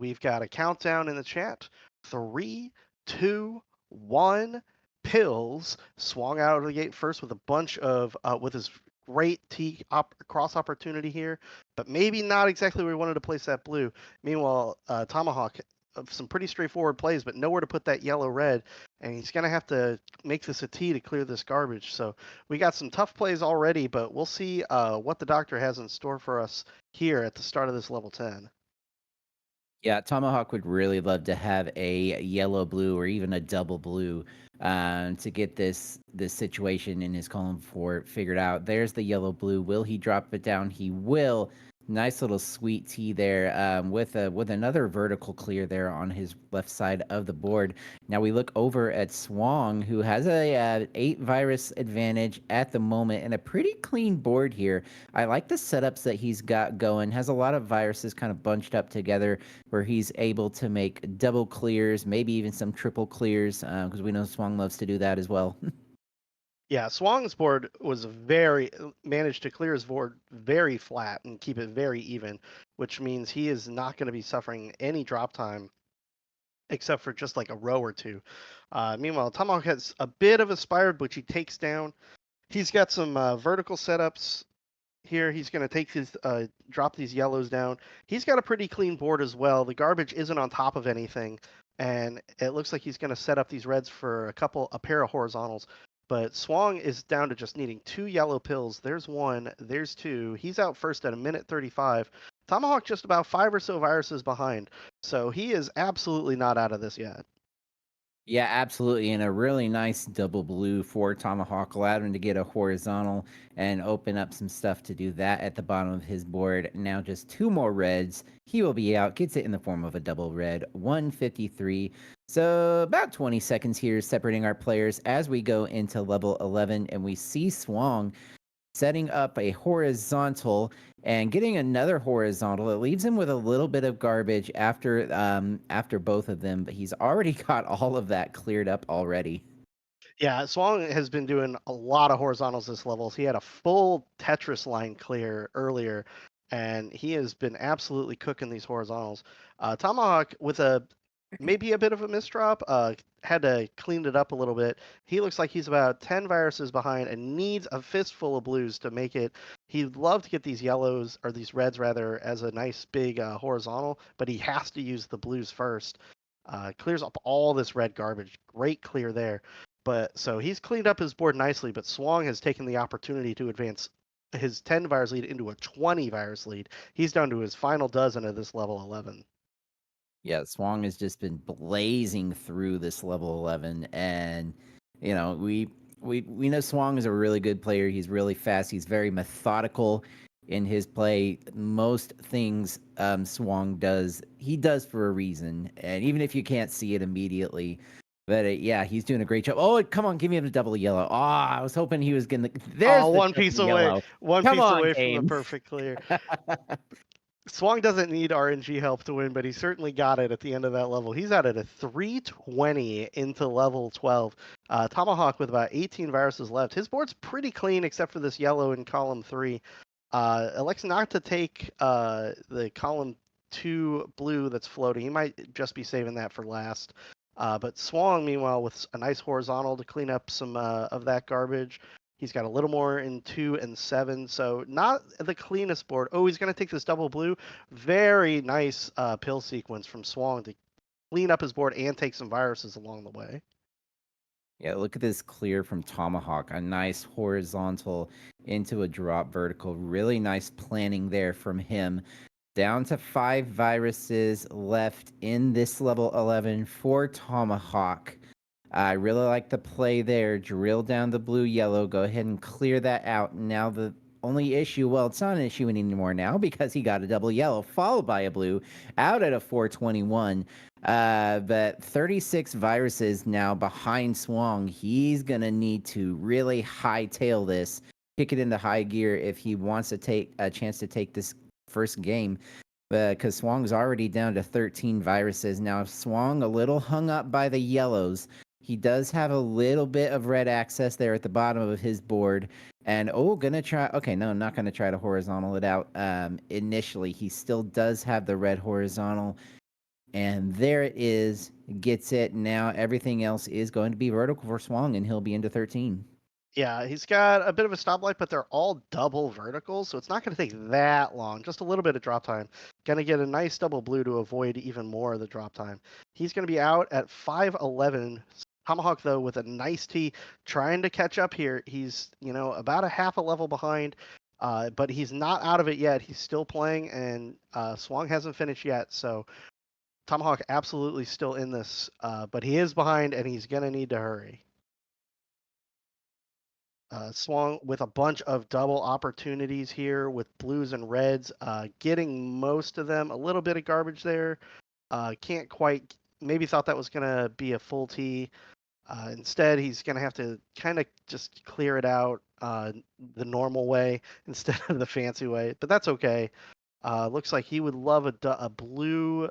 we've got a countdown in the chat. 3, 2, 1. Pills swung out of the gate first with a bunch of with his great cross opportunity here, but maybe not exactly where we wanted to place that blue. Meanwhile, Tomahawk some pretty straightforward plays, but nowhere to put that yellow red, and he's gonna have to make this a T to clear this garbage. So we got some tough plays already, but we'll see what the doctor has in store for us here at the start of this level 10. Yeah, Tomahawk would really love to have a yellow blue or even a double blue to get this situation in his column 4 figured out. There's the yellow blue. Will he drop it down? He will. Nice little sweet tea there with another vertical clear there on his left side of the board. Now we look over at Swang, who has a 8 virus advantage at the moment and a pretty clean board here. I like the setups that he's got going. Has a lot of viruses kind of bunched up together where he's able to make double clears, maybe even some triple clears, because we know Swang loves to do that as well. Yeah, Swang's board was very managed to clear his board very flat and keep it very even, which means he is not going to be suffering any drop time except for just like a row or two. Meanwhile, Tomahawk has a bit of aspired, which he takes down. He's got some vertical setups here. He's going to take his drop these yellows down. He's got a pretty clean board as well. The garbage isn't on top of anything, and it looks like he's going to set up these reds for a pair of horizontals. But Swang is down to just needing 2 yellow pills. There's 1, there's 2. He's out first at a minute 35. Tomahawk just about 5 or so viruses behind, so he is absolutely not out of this yet. Yeah, absolutely. And a really nice double blue for Tomahawk allowed him to get a horizontal and open up some stuff to do that at the bottom of his board. Now just 2 more reds. He will be out, gets it in the form of a double red, 153. So about 20 seconds here separating our players as we go into level 11 and we see Swang setting up a horizontal and getting another horizontal. It leaves him with a little bit of garbage after both of them, but he's already got all of that cleared up already. Yeah, Swang has been doing a lot of horizontals this level. He had a full Tetris line clear earlier, and he has been absolutely cooking these horizontals. Tomahawk with maybe a bit of a misdrop, had to clean it up a little bit. He looks like he's about 10 viruses behind and needs a fistful of blues to make it. He'd love to get these yellows, or these reds rather, as a nice big horizontal, but he has to use the blues first. Clears up all this red garbage. Great clear there. But so he's cleaned up his board nicely, but Swang has taken the opportunity to advance his 10 virus lead into a 20 virus lead. He's down to his final dozen of this level 11. Yeah, Swang has just been blazing through this level 11, and you know we know Swang is a really good player. He's really fast. He's very methodical in his play. Most things Swang does, he does for a reason, and even if you can't see it immediately. But yeah, he's doing a great job. Oh, come on, give me the double yellow. Oh, I was hoping he was gonna. Oh, There's the one double piece away. yellow. One Come piece on, away from the game. perfect clear. Swang doesn't need RNG help to win, but he certainly got it at the end of that level. He's out at a 320 into level 12. Tomahawk with about 18 viruses left. His board's pretty clean except for this yellow in column 3. Elects not to take the column 2 blue that's floating. He might just be saving that for last. But Swang, meanwhile, with a nice horizontal to clean up some of that garbage. He's got a little more in 2 and 7, so not the cleanest board. Oh, he's going to take this double blue. Very nice pill sequence from Swang to clean up his board and take some viruses along the way. Yeah, look at this clear from Tomahawk. A nice horizontal into a drop vertical. Really nice planning there from him. Down to 5 viruses left in this level 11 for Tomahawk. I really like the play there. Drill down the blue yellow. Go ahead and clear that out. Now the only issue, well, it's not an issue anymore now because he got a double yellow followed by a blue out at a 421. But 36 viruses now behind Swang. He's going to need to really hightail this, kick it into high gear if he wants to take a chance to take this first game because Swang's already down to 13 viruses. Now, Swang a little hung up by the yellows. He does have a little bit of red access there at the bottom of his board. And, oh, gonna try. Okay, no, not gonna try to horizontal it out initially. He still does have the red horizontal. And there it is. Gets it. Now everything else is going to be vertical for Swang, and he'll be into 13. Yeah, he's got a bit of a stoplight, but they're all double verticals, so it's not going to take that long. Just a little bit of drop time. Going to get a nice double blue to avoid even more of the drop time. He's going to be out at 5:11. Tomahawk, though, with a nice tee, trying to catch up here. He's, about a half a level behind, but he's not out of it yet. He's still playing, and Swang hasn't finished yet, so Tomahawk absolutely still in this, but he is behind, and he's going to need to hurry. Swung with a bunch of double opportunities here with blues and reds, getting most of them. A little bit of garbage there. Can't quite, maybe thought that was going to be a full tee. Instead, he's going to have to kind of just clear it out the normal way instead of the fancy way, but that's okay. Looks like he would love a blue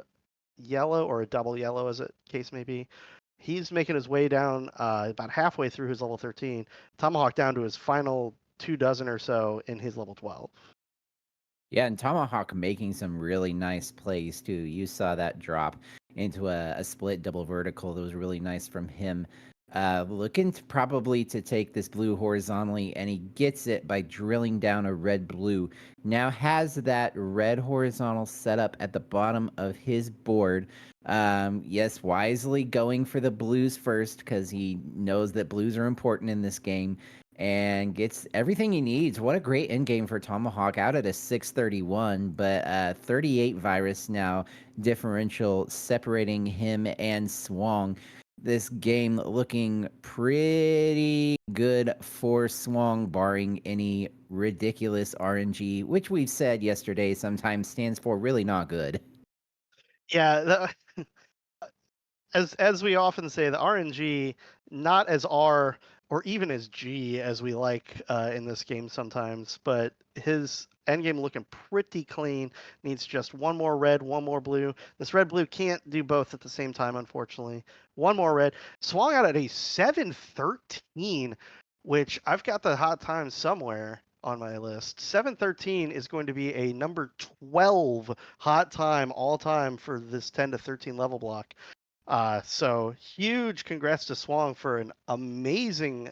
yellow or a double yellow, as it case may be. He's making his way down about halfway through his level 13. Tomahawk down to his final 2 dozen or so in his level 12. Yeah, and Tomahawk making some really nice plays too. You saw that drop into a split double vertical that was really nice from him. Looking to probably to take this blue horizontally, and he gets it by drilling down a red blue. Now has that red horizontal set up at the bottom of his board. Yes, wisely going for the blues first because he knows that blues are important in this game and gets everything he needs. What a great end game for Tomahawk out at a 631, but 38 virus now differential separating him and Swang. This game looking pretty good for Swang, barring any ridiculous RNG, which we've said yesterday sometimes stands for really not good. Yeah, as we often say, the RNG not as R or even as G as we like in this game sometimes, but his endgame looking pretty clean. Needs just one more red, one more blue. This red blue can't do both at the same time, unfortunately. One more red. Swung out at a 713, which I've got the hot time somewhere on my list. 713 is going to be a number 12 hot time all time for this 10 to 13 level block. So huge congrats to Swang for an amazing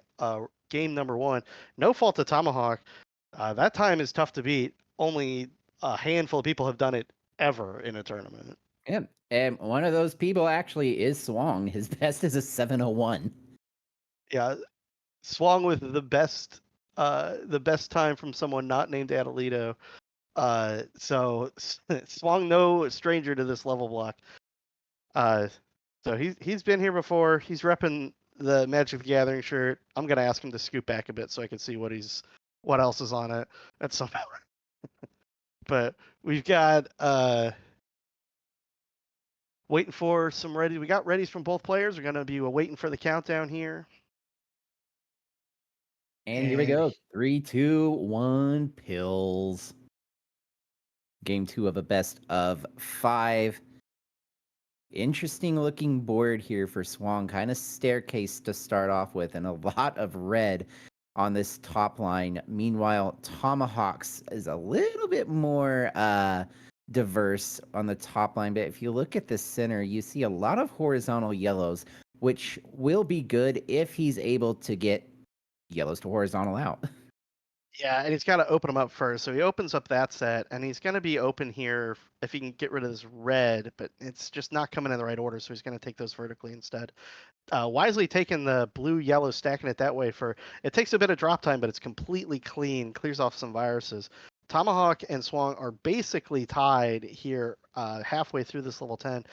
game number one. No fault to Tomahawk. That time is tough to beat. Only a handful of people have done it ever in a tournament. Yeah, and one of those people actually is Swang. His best is a 701. Yeah, Swang with the best time from someone not named Adelito. So Swang no stranger to this level block. Uh, so he's been here before. He's repping the Magic the Gathering shirt. I'm gonna ask him to scoot back a bit so I can see what else is on it at some point. But we've got waiting for some ready. We got readies from both players. We're gonna be waiting for the countdown here. And here we And go. 3, 2, 1, pills. Game 2 of a best of 5. Interesting looking board here for Swang. Kind of staircase to start off with, and a lot of red on this top line. Meanwhile, Tomahawks is a little bit more diverse on the top line. But if you look at the center, you see a lot of horizontal yellows, which will be good if he's able to get yellows to horizontal out. yeah, and he's got to open them up first. So he opens up that set, and he's going to be open here if he can get rid of this red, but it's just not coming in the right order. So he's going to take those vertically instead. Wisely taking the blue yellow, stacking it that way for it takes a bit of drop time, but it's completely clean, clears off some viruses. Tomahawk and Swang are basically tied here halfway through this level 10.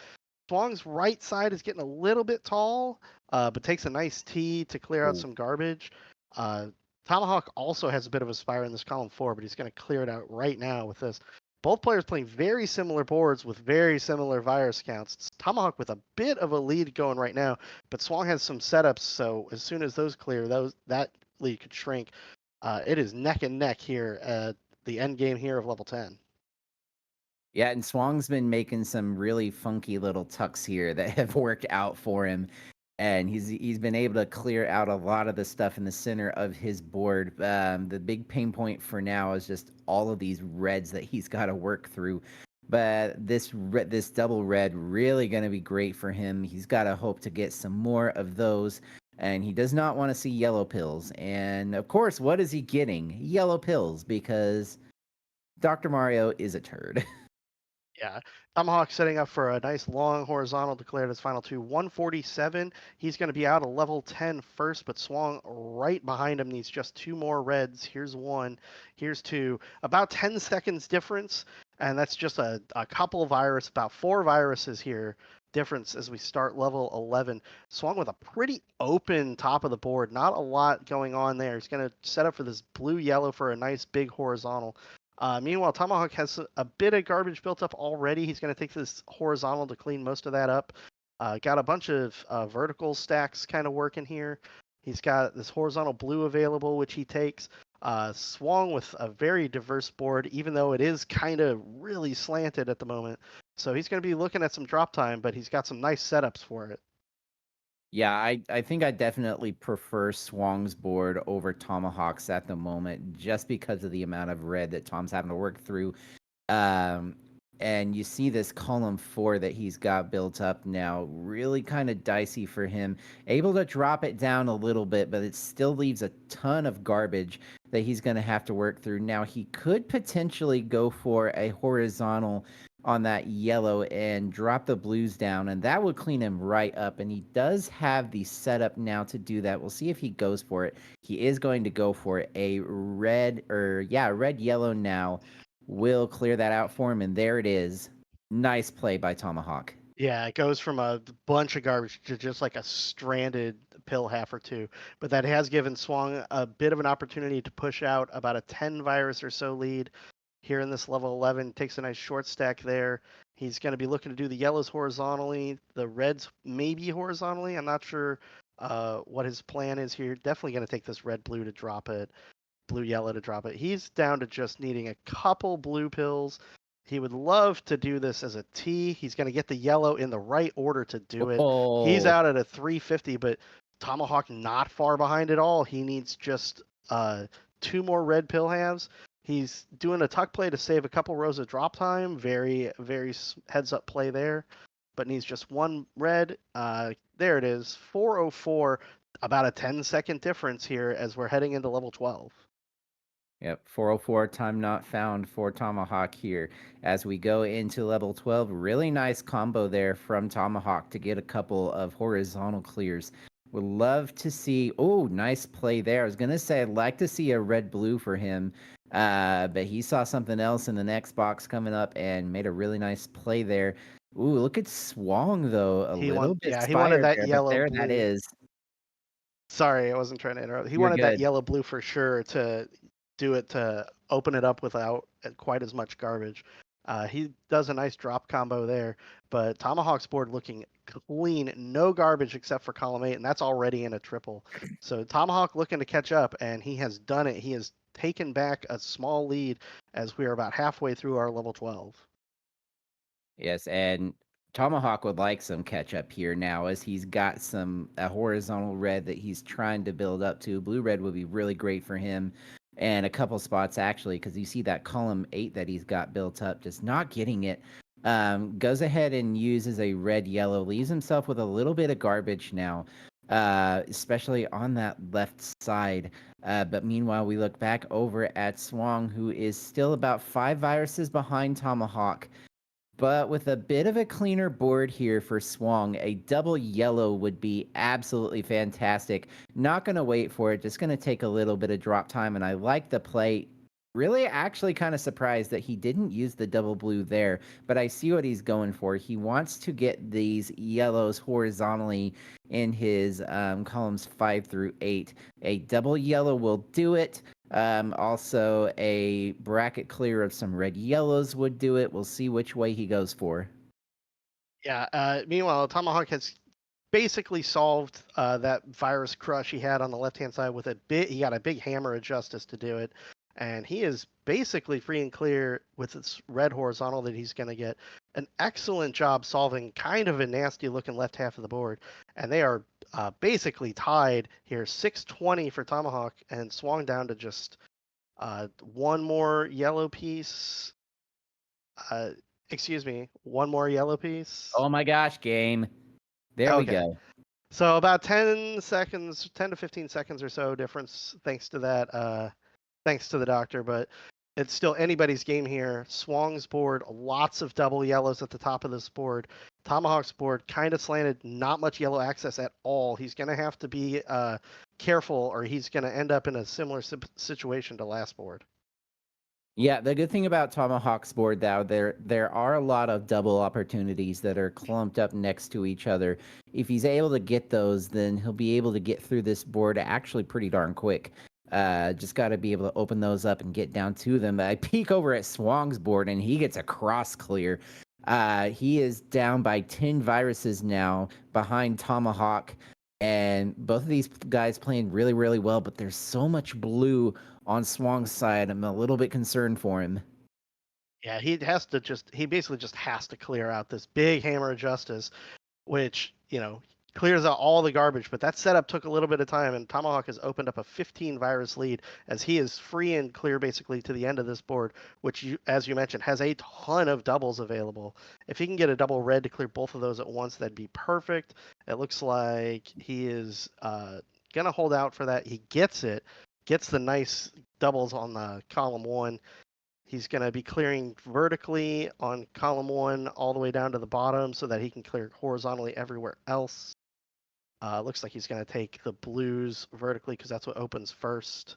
Swang's right side is getting a little bit tall, but takes a nice tee to clear out Ooh. some garbage. Uh, Tomahawk also has a bit of a spire in this column 4, but he's going to clear it out right now with this. Both players playing very similar boards with very similar virus counts. It's Tomahawk with a bit of a lead going right now, but Swang has some setups, so as soon as those clear, that lead could shrink. It is neck and neck here at the end game here of level 10. Yeah, and Swang's been making some really funky little tucks here that have worked out for him. And he's been able to clear out a lot of the stuff in the center of his board. The big pain point for now is just all of these reds that he's got to work through. But this double red really going to be great for him. He's got to hope to get some more of those, and he does not want to see yellow pills. And of course, what is he getting? Yellow pills, because Dr. Mario is a turd. Yeah. Tomahawk setting up for a nice long horizontal declared as final two. 147. He's going to be out of level 10 first, but Swang right behind him needs just two more reds. Here's one. Here's two. About 10 seconds difference. And that's just a couple of viruses, about four viruses here difference as we start level 11. Swung with a pretty open top of the board. Not a lot going on there. He's going to set up for this blue yellow for a nice big horizontal. Meanwhile, Tomahawk has a bit of garbage built up already. He's going to take this horizontal to clean most of that up. Got a bunch of vertical stacks kind of working here. He's got this horizontal blue available, which he takes. Swung with a very diverse board, even though it is kind of really slanted at the moment. So he's going to be looking at some drop time, but he's got some nice setups for it. Yeah, I think I definitely prefer Swang's board over Tomahawk's at the moment, just because of the amount of red that Tom's having to work through. Um, and you see this column 4 that he's got built up now, really kind of dicey for him. Able to drop it down a little bit, but it still leaves a ton of garbage that he's going to have to work through. Now, he could potentially go for a horizontal on that yellow and drop the blues down, and that would clean him right up. And he does have the setup now to do that. We'll see if he goes for it. He is going to go for a red, red yellow now will clear that out for him, and there it is. Nice play by Tomahawk. Yeah, it goes from a bunch of garbage to just like a stranded pill half or two. But that has given Swang a bit of an opportunity to push out about a 10 virus or so lead here in this level 11. Takes a nice short stack there. He's going to be looking to do the yellows horizontally, the reds maybe horizontally. I'm not sure what his plan is here. Definitely going to take this red blue to drop it, blue yellow to drop it. He's down to just needing a couple blue pills. He would love to do this as a T. He's going to get the yellow in the right order to do it. He's Oh, out at a 350, but Tomahawk not far behind at all. He needs just two more red pill halves. He's doing a tuck play to save a couple rows of drop time. Very, very heads up play there, but needs just one red. There it is, 404. About a 10-second difference here as we're heading into level 12. yep, 404 time not found for Tomahawk here. As we go into level 12, really nice combo there from Tomahawk to get a couple of horizontal clears. Would love to see, oh, nice play there. I was going to say I'd like to see a red-blue for him, but he saw something else in the next box coming up and made a really nice play there. Ooh, look at Swang, though. A little bit He wanted spired that there, but yellow there that blue. is. Sorry, I wasn't trying to interrupt. He You're wanted that good. yellow blue for sure to do it to open it up without quite as much garbage. He does a nice drop combo there, but Tomahawk's board looking clean, no garbage except for column 8, and that's already in a triple. So Tomahawk looking to catch up, and he has done it. He has taken back a small lead as we are about halfway through our level 12. Yes, and Tomahawk would like some catch up here now as he's got a horizontal red that he's trying to build up to. Blue red would be really great for him, and a couple spots actually, because you see that column 8 that he's got built up, just not getting it. Goes ahead and uses a red yellow, leaves himself with a little bit of garbage now, especially on that left side. But meanwhile, we look back over at Swang, who is still about 5 viruses behind Tomahawk. But with a bit of a cleaner board here for Swang, a double yellow would be absolutely fantastic. Not going to wait for it, just going to take a little bit of drop time, and I like the play. Really, actually, kind of surprised that he didn't use the double blue there, but I see what he's going for. He wants to get these yellows horizontally in his columns 5 through 8. A double yellow will do it. Also, a bracket clear of some red yellows would do it. We'll see which way he goes for. Yeah. Meanwhile, Tomahawk has basically solved that virus crush he had on the left hand side with a bit. He got a big hammer of justice to do it, and he is basically free and clear with this red horizontal that he's going to get. An excellent job solving kind of a nasty looking left half of the board, and they are basically tied here. 620 for Tomahawk, and swung down to just one more yellow piece. Uh, excuse me, one more yellow piece. Oh my gosh, game. There we Okay. go. So about 10 seconds, 10 to 15 seconds or so difference thanks to that, thanks to the doctor, but it's still anybody's game here. Swong's board, lots of double yellows at the top of this board. Tomahawk's board kind of slanted, not much yellow access at all. He's going to have to be careful or he's going to end up in a similar situation to last board. Yeah, the good thing about Tomahawk's board, though, there are a lot of double opportunities that are clumped up next to each other. If he's able to get those, then he'll be able to get through this board actually pretty darn quick. Just got to be able to open those up and get down to them. I peek over at Swong's board, and he gets a cross clear. He is down by 10 viruses now behind Tomahawk, and both of these guys playing really, really well, but there's so much blue on Swong's side. I'm a little bit concerned for him. Yeah, he basically just has to clear out this big hammer of justice, which, clears out all the garbage. But that setup took a little bit of time, and Tomahawk has opened up a 15 virus lead as he is free and clear basically to the end of this board, which, as you mentioned, has a ton of doubles available. If he can get a double red to clear both of those at once, that'd be perfect. It looks like he is going to hold out for that. He gets it, gets the nice doubles on the column one. He's going to be clearing vertically on column one all the way down to the bottom so that he can clear horizontally everywhere else. Looks like he's going to take the blues vertically because that's what opens first.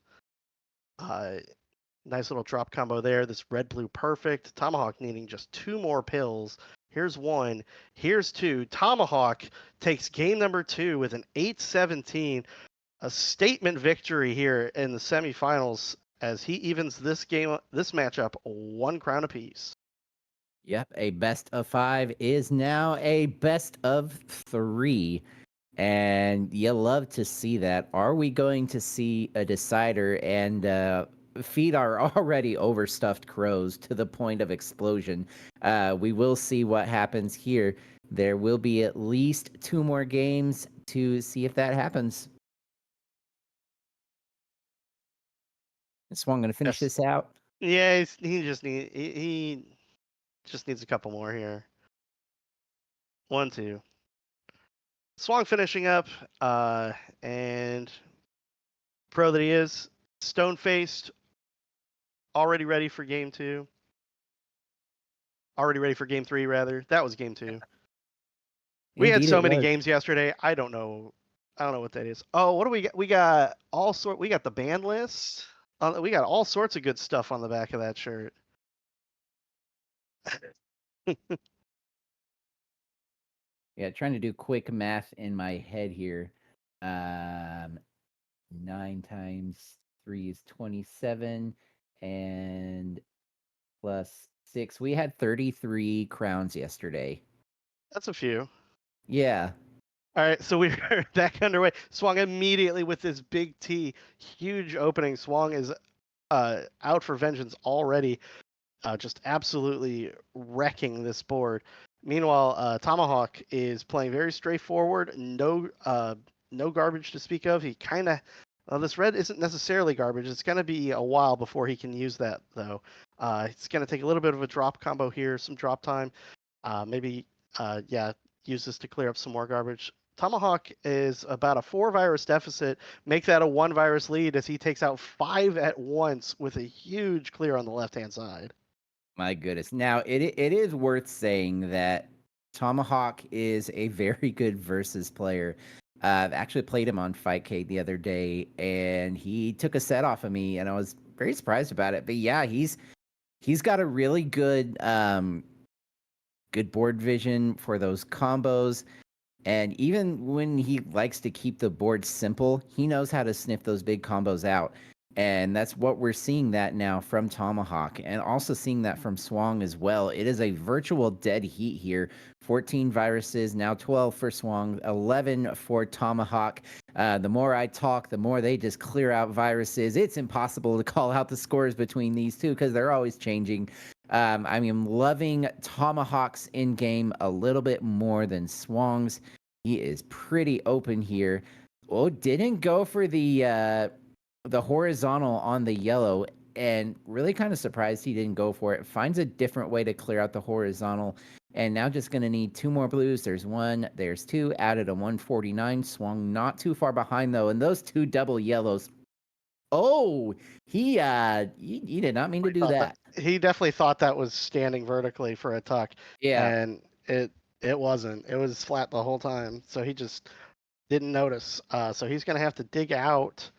Nice little drop combo there. This red-blue perfect. Tomahawk needing just 2 more pills. Here's 1. Here's 2. Tomahawk takes game number 2 with an 8-17. A statement victory here in the semifinals as he evens this matchup 1 crown apiece. Yep, a best of 5 is now a best of 3. And you love to see that. Are we going to see a decider and feed our already overstuffed crows to the point of explosion? We will see what happens here. There will be at least 2 more games to see if that happens. So I'm going to finish Yes. this out. Yeah, he just needs a couple more here. 1, 2. Swong finishing up, and pro that he is, stone faced, already ready for game 2. Already ready for game 3, rather. That was game 2. We had Indeed, so it many was. games yesterday. I don't know. I don't know what that is. Oh, what do we got? We got We got the band list. We got all sorts of good stuff on the back of that shirt. Yeah, trying to do quick math in my head here. 9 times 3 is 27, and plus 6. We had 33 crowns yesterday. That's a few. Yeah. All right, so we're back underway. Swung immediately with this big T, huge opening. Swung is out for vengeance already, just absolutely wrecking this board. Meanwhile, Tomahawk is playing very straightforward, no garbage to speak of. He kind of this red isn't necessarily garbage. It's going to be a while before he can use that though. It's going to take a little bit of a drop combo here, some drop time. Maybe use this to clear up some more garbage. Tomahawk is about a 4 virus deficit. Make that a 1 virus lead as he takes out 5 at once with a huge clear on the left hand side. My goodness. Now, it is worth saying that Tomahawk is a very good versus player. I've actually played him on Fightcade the other day, and he took a set off of me, and I was very surprised about it. But yeah, he's got a really good good board vision for those combos. And even when he likes to keep the board simple, he knows how to sniff those big combos out. And that's what we're seeing that now from Tomahawk, and also seeing that from Swong as well. It is a virtual dead heat here. 14 viruses, now 12 for Swong, 11 for Tomahawk. The more I talk, the more they just clear out viruses. It's impossible to call out the scores between these two because they're always changing. I mean, loving Tomahawk's in game a little bit more than Swong's. He is pretty open here. Oh, didn't go for the horizontal on the yellow. and really kind of surprised he didn't go for it. Finds a different way to clear out the horizontal, and now just going to need two more blues. There's one, there's two, added a 149. Swung not too far behind, though, and those two double yellows. Oh, he did not mean to Definitely do thought that that. he definitely thought that was standing vertically for a tuck, Yeah. and it wasn't. It was flat the whole time. So he just didn't notice. So he's gonna have to dig out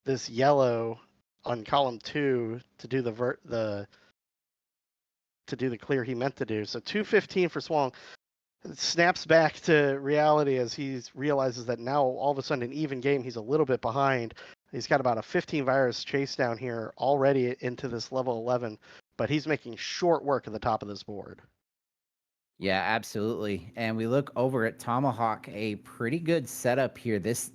this yellow on column 2 to do the to do the clear he meant to do. So 215 for Swang. Snaps back to reality as he realizes that now all of a sudden an even game, he's a little bit behind. He's got about a 15 virus chase down here already into this level 11, but he's making short work of the top of this board. Yeah, absolutely. And we look over at Tomahawk, a pretty good setup here. This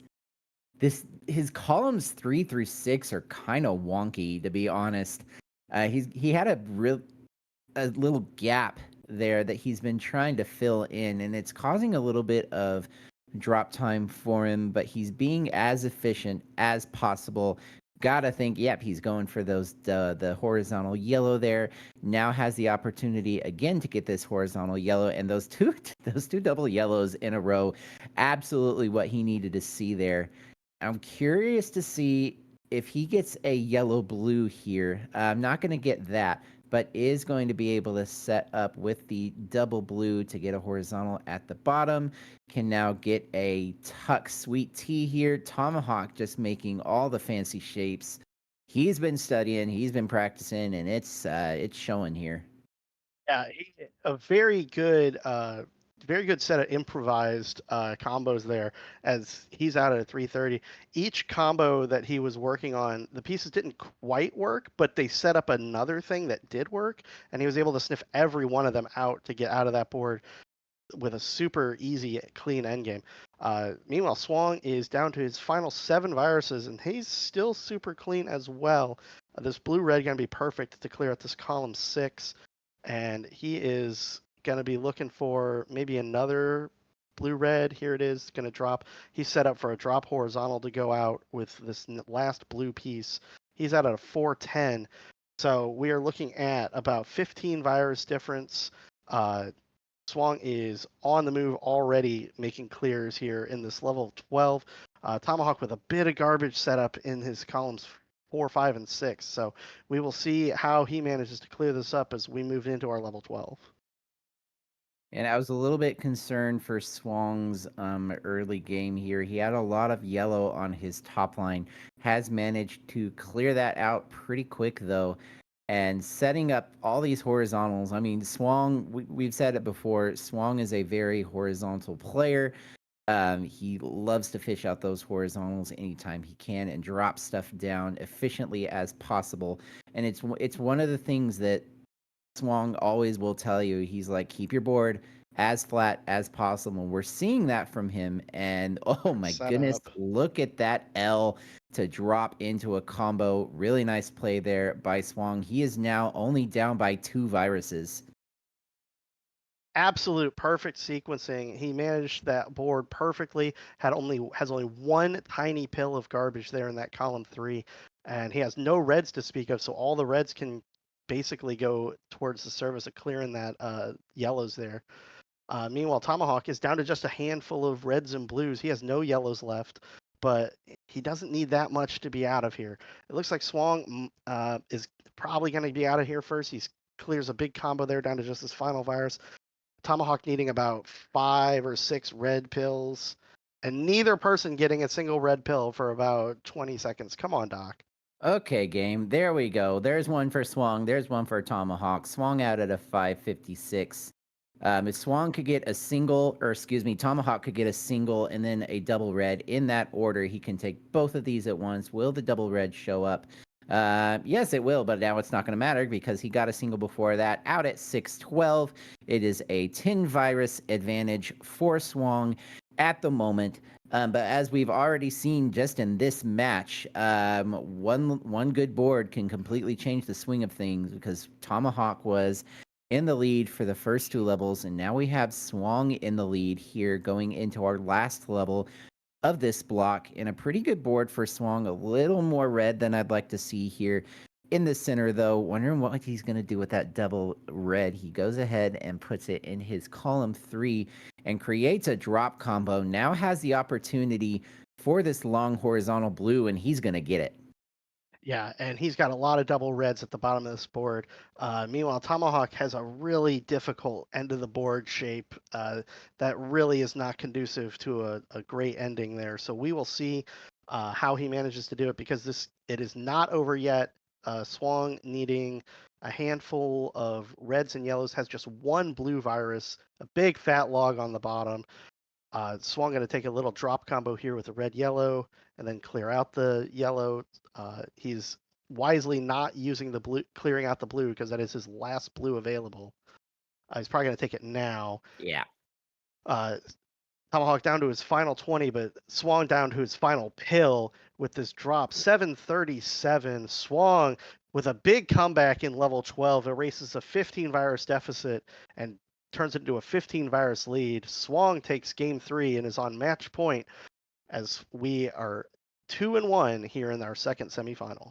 his columns 3 through 6 are kind of wonky, to be honest. He had a little gap there that he's been trying to fill in, and it's causing a little bit of drop time for him, but he's being as efficient as possible. Gotta think, yep, he's going for the horizontal yellow there. Now has the opportunity again to get this horizontal yellow, and those two those two double yellows in a row, absolutely what he needed to see there. I'm curious to see if he gets a yellow blue here. I'm not going to get that, but is going to be able to set up with the double blue to get a horizontal at the bottom. Can now get a tuck sweet tea here. Tomahawk just making all the fancy shapes. He's been studying, he's been practicing, and it's showing here. Yeah, a very good set of improvised combos there. As he's out at 330, each combo that he was working on, the pieces didn't quite work, but they set up another thing that did work, and he was able to sniff every one of them out to get out of that board with a super easy, clean endgame. Meanwhile, Swang is down to his final 7 viruses, and he's still super clean as well. This blue-red going to be perfect to clear out this column 6, and he is going to be looking for maybe another blue-red. Here it is, going to drop. He's set up for a drop horizontal to go out with this last blue piece. He's out at a 410. So we are looking at about 15 virus difference. Swang is on the move already, making clears here in this level 12. Tomahawk with a bit of garbage setup in his columns 4, 5, and 6. So we will see how he manages to clear this up as we move into our level 12. And I was a little bit concerned for Swang's early game here. He had a lot of yellow on his top line, has managed to clear that out pretty quick, though, and setting up all these horizontals. I mean, Swang, we've said it before, Swang is a very horizontal player. He loves to fish out those horizontals anytime he can and drop stuff down efficiently as possible. And it's one of the things that Swang always will tell you. He's like, keep your board as flat as possible. We're seeing that from him. And oh Good my goodness, setup. look at that L to drop into a combo. Really nice play there by Swang. He is now only down by 2 viruses. Absolute perfect sequencing. He managed that board perfectly. Has only one tiny pill of garbage there in that column 3, and he has no reds to speak of. So all the reds can basically go towards the service of clearing that yellows there. Meanwhile, Tomahawk is down to just a handful of reds and blues. He has no yellows left, but he doesn't need that much to be out of here. It looks like Swang is probably going to be out of here first. He clears a big combo there down to just his final virus. Tomahawk needing about 5 or 6 red pills, and neither person getting a single red pill for about 20 seconds. Come on, Doc. Okay, game. There we go. There's one for Swang. There's one for Tomahawk. Swang out at a 556. If Swang could get a single, or excuse me, Tomahawk could get a single and then a double red in that order, he can take both of these at once. Will the double red show up? Yes, it will, but now it's not going to matter because he got a single before that out at 612. It is a 10 virus advantage for Swang at the moment. But as we've already seen just in this match, one good board can completely change the swing of things because Tomahawk was in the lead for the first 2 levels, and now we have Swang in the lead here going into our last level of this block, and a pretty good board for Swang, a little more red than I'd like to see here. in the center, though, wondering what he's going to do with that double red. He goes ahead and puts it in his column 3 and creates a drop combo. Now has the opportunity for this long horizontal blue, and he's going to get it. Yeah, and he's got a lot of double reds at the bottom of this board. Meanwhile, Tomahawk has a really difficult end of the board shape that really is not conducive to a great ending there. So we will see how he manages to do it, because it is not over yet. Swang needing a handful of reds and yellows, has just one blue virus, a big fat log on the bottom. Swang going to take a little drop combo here with the red yellow and then clear out the yellow. He's wisely not using the blue, clearing out the blue, because that is his last blue available. He's probably going to take it now. Yeah. Tomahawk down to his final 20, but Swang down to his final pill with this drop. 737. Swang with a big comeback in level 12, erases a 15 virus deficit and turns it into a 15 virus lead. Swang takes game 3 and is on match point, as we are 2-1 here in our second semifinal.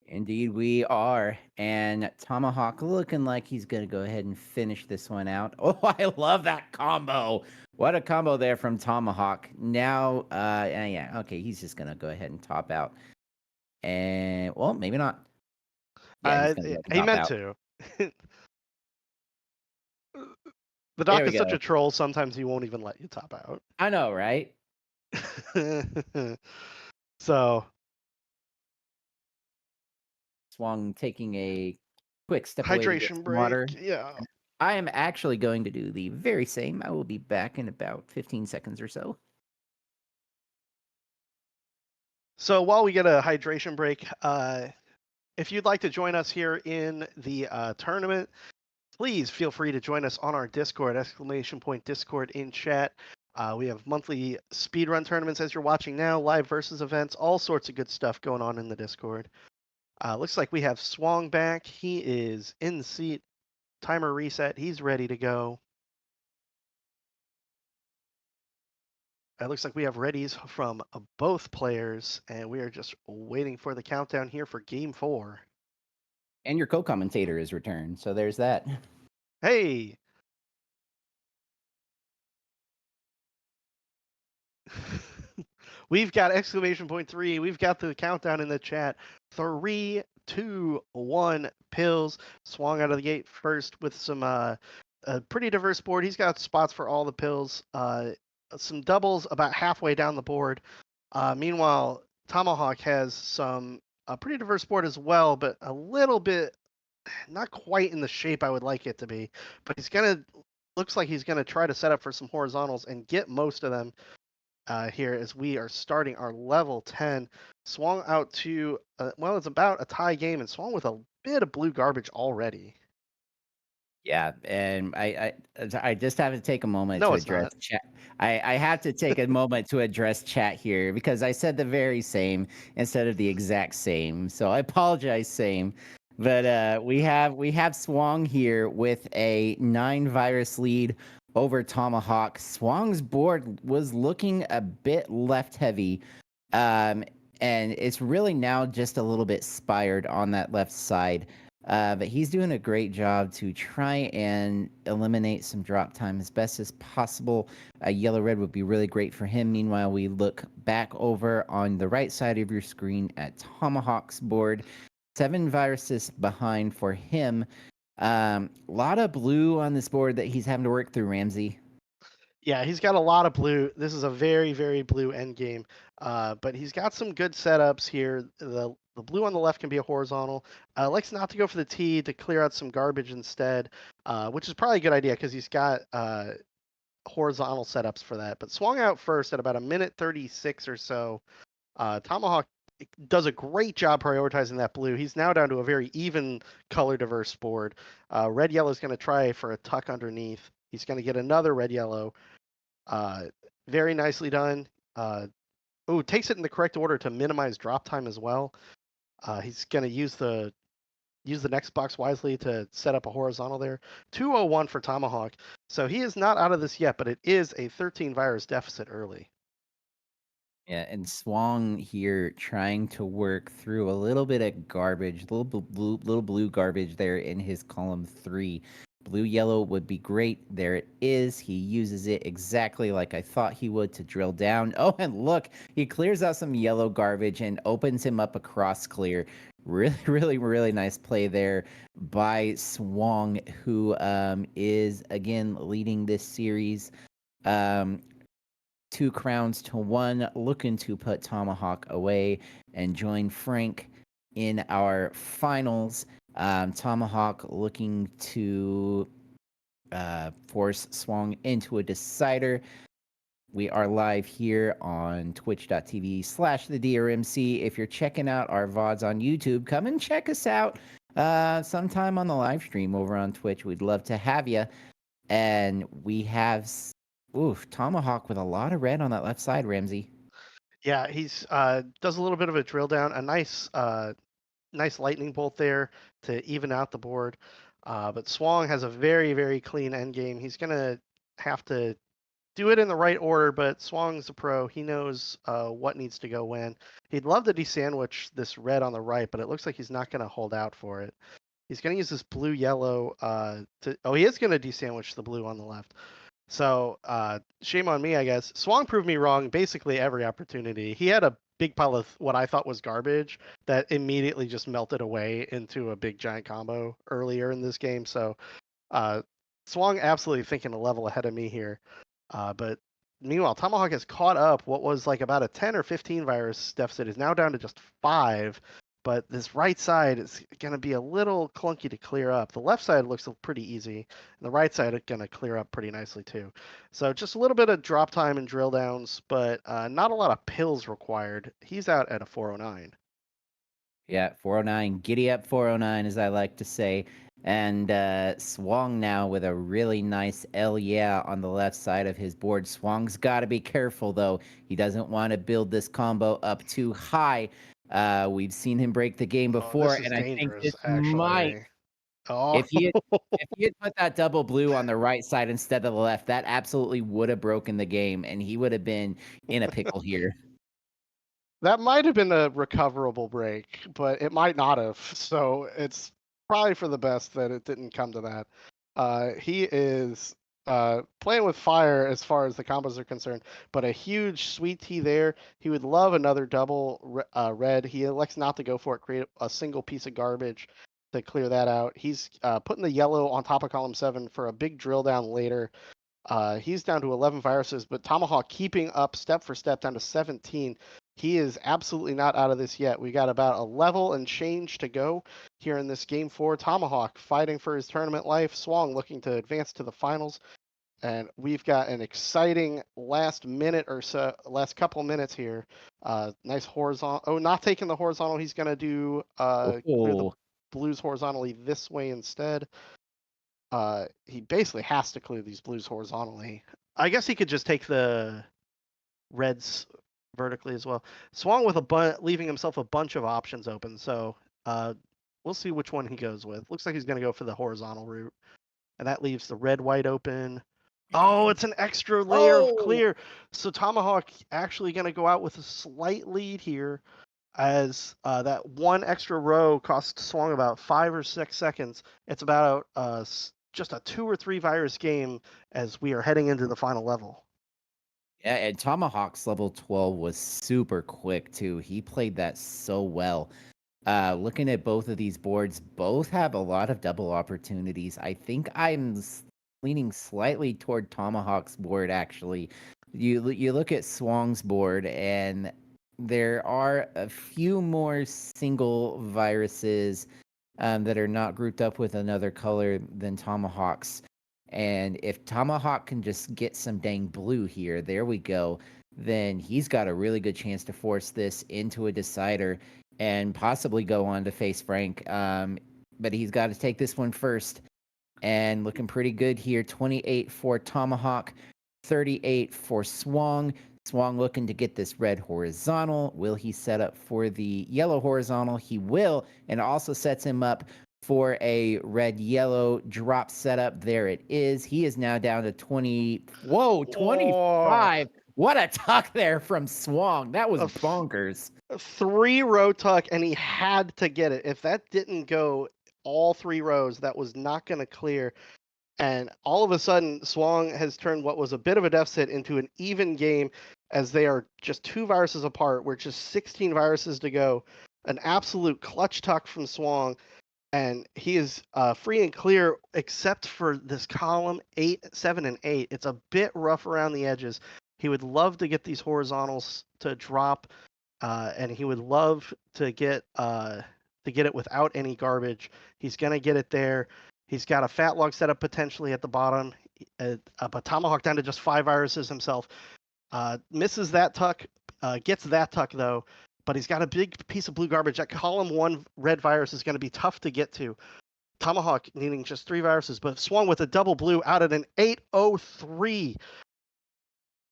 Indeed, we are. And Tomahawk looking like he's going to go ahead and finish this one out. Oh, I love that combo. What a combo there from Tomahawk. Now, yeah, okay, he's just going to go ahead and top out. And, well, maybe not. Yeah, he's going to go ahead and He top meant out. to. The There doc we is such go. a troll, sometimes he won't even let you top out. I know, right? So Swung taking a quick step away to get hydration some break, water. yeah. I am actually going to do the very same. I will be back in about 15 seconds or so. So while we get a hydration break, if you'd like to join us here in the tournament, please feel free to join us on our Discord, !Discord in chat. We have monthly speedrun tournaments, as you're watching now, live versus events, all sorts of good stuff going on in the Discord. Looks like we have Swang back. He is in the seat. Timer reset. He's ready to go. It looks like we have readies from both players, and we are just waiting for the countdown here for game 4. And your co-commentator is returned, so there's that. Hey! We've got !3. We've got the countdown in the chat. 3, 2, 1, pills. Swung out of the gate first with some a pretty diverse board. He's got spots for all the pills. Some doubles about halfway down the board. Meanwhile, Tomahawk has some a pretty diverse board as well, but a little bit not quite in the shape I would like it to be. But looks like he's gonna try to set up for some horizontals and get most of them here, as we are starting our level 10. Swung out to well, it's about a tie game, and swung with a bit of blue garbage already. Yeah, and I just have to take a moment No, to it's address not. chat. I have to take a moment to address chat here because I said the very same instead of the exact same. So I apologize, same. But we have Swang here with a 9 virus lead over Tomahawk. Swang's board was looking a bit left heavy. Um, and it's really now just a little bit spired on that left side. But he's doing a great job to try and eliminate some drop time as best as possible. Yellow red would be really great for him. Meanwhile, we look back over on the right side of your screen at Tomahawk's board. 7 viruses behind for him. A lot of blue on this board that he's having to work through, Ramsey. Yeah, he's got a lot of blue. This is a very, very blue end game. But he's got some good setups here. The blue on the left can be a horizontal. Likes not to go for the T to clear out some garbage instead, which is probably a good idea because he's got horizontal setups for that. But swung out first at about a minute 36 or so. Tomahawk does a great job prioritizing that blue. He's now down to a very even color diverse board. Red yellow is going to try for a tuck underneath. He's going to get another red yellow. Very nicely done. Takes it in the correct order to minimize drop time as well. He's going to use the next box wisely to set up a horizontal there. 201 for Tomahawk. So he is not out of this yet, but it is a 13 virus deficit early. Yeah, and Swang here trying to work through a little bit of garbage, little blue garbage there in his column 3. Blue yellow would be great. There it is. He uses it exactly like I thought he would to drill down. Oh, and look, he clears out some yellow garbage and opens him up a cross clear. Really, really nice play there by Swang, who is again leading this series. Um, 2 crowns to 1, looking to put Tomahawk away and join Frank in our finals. Tomahawk looking to force Swang into a decider. We are live here on twitch.tv/the DrMC. If you're checking out our VODs on YouTube, come and check us out sometime on the live stream over on Twitch. We'd love to have you. And we have, Tomahawk with a lot of red on that left side, Ramsey. Yeah, he's does a little bit of a drill down, a nice lightning bolt there to even out the board. But Swang has a very clean end game. He's gonna have to do it in the right order, but Swang's a pro. He knows what needs to go when. He'd love to desandwich this red on the right, but it looks like he's not going to hold out for it. He's going to use this blue yellow to. Oh, he is going to desandwich the blue on the left. So shame on me, I guess. Swang proved me wrong basically every opportunity. He had a big pile of what I thought was garbage that immediately just melted away into a big giant combo earlier in this game. So uh, Swang absolutely thinking a level ahead of me here. But meanwhile, Tomahawk has caught up. What was like about a 10 or 15 virus deficit is now down to just 5. But this right side is going to be a little clunky to clear up. The left side looks pretty easy, and the right side is going to clear up pretty nicely too. So just a little bit of drop time and drill downs, but not a lot of pills required. He's out at a 409. Yeah, 409. Giddy up 409, as I like to say. And Swang now with a really nice L yeah on the left side of his board. Swang's got to be careful, though. He doesn't want to build this combo up too high. We've seen him break the game Oh, before, this is and I think dangerous, this might. actually. Oh, If he had, if he had put that double blue on the right side instead of the left, that absolutely would have broken the game, and he would have been in a pickle here. that might have been a recoverable break, but it might not have. So it's probably for the best that it didn't come to that. He is playing with fire as far as the combos are concerned, but a huge sweet tea there. He would love another double red. He elects not to go for it, create a single piece of garbage to clear that out. He's putting the yellow on top of column 7 for a big drill down later. He's down to 11 viruses, but Tomahawk keeping up step for step down to 17. He is absolutely not out of this yet. We got about a level and change to go here in this game 4. Tomahawk fighting for his tournament life. Swang looking to advance to the finals. And we've got an exciting last minute or so, last couple minutes here. Nice horizontal. Oh, not taking the horizontal. He's going to do clear the Oh, blues horizontally this way instead. He basically has to clear these blues horizontally. I guess he could just take the reds vertically as well. Swung with leaving himself a bunch of options open. So we'll see which one he goes with. Looks like he's going to go for the horizontal route, and that leaves the red white open. Oh, it's an extra layer of oh, clear. So Tomahawk actually going to go out with a slight lead here, as that one extra row cost Swung about 5 or 6 seconds. It's about just a 2 or 3 virus game as we are heading into the final level. yeah, and Tomahawk's level 12 was super quick too. He played that so well. Looking at both of these boards, both have a lot of double opportunities. I think leaning slightly toward Tomahawk's board actually. You look at Swang's board, and there are a few more single viruses that are not grouped up with another color than Tomahawk's. And if Tomahawk can just get some dang blue here, there we go, then he's got a really good chance to force this into a decider and possibly go on to face Frank. But he's got to take this one first. And looking pretty good here. 28 for Tomahawk, 38 for Swang. Swang looking to get this red horizontal. Will he set up for the yellow horizontal? He will, and also sets him up for a red yellow drop setup. There it is. He is now down to 20. Whoa, Oh, 25. What a tuck there from Swang. That was A bonkers. 3-row tuck, and he had to get it. If that didn't go all 3 rows, that was not going to clear. And all of a sudden, Swang has turned what was a bit of a deficit into an even game, as they are just 2 viruses apart. We're just 16 viruses to go. An absolute clutch tuck from Swang, and he is free and clear except for this column 8, 7, and 8. It's a bit rough around the edges. He would love to get these horizontals to drop, and he would love to get it without any garbage. He's gonna get it there. He's got a fat log set up potentially at the bottom, but Tomahawk down to just 5 viruses himself. Misses that tuck, gets that tuck though, but he's got a big piece of blue garbage. That column 1 red virus is going to be tough to get to. Tomahawk needing just 3 viruses, but swung with a double blue out at an 803.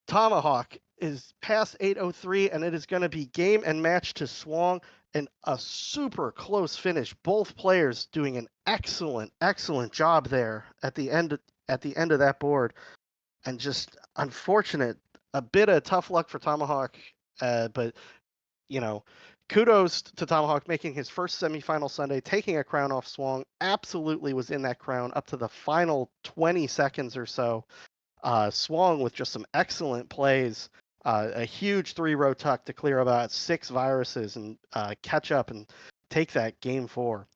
Tomahawk is past 803, and it is going to be game and match to Swang, and a super close finish. Both players doing an excellent, excellent job there at the end of that board, and just unfortunate, a bit of tough luck for Tomahawk, but kudos to Tomahawk making his first semifinal Sunday, taking a crown off Swang. Absolutely was in that crown up to the final 20 seconds or so. Swung with just some excellent plays, a huge 3-row tuck to clear about 6 viruses and catch up and take that game 4.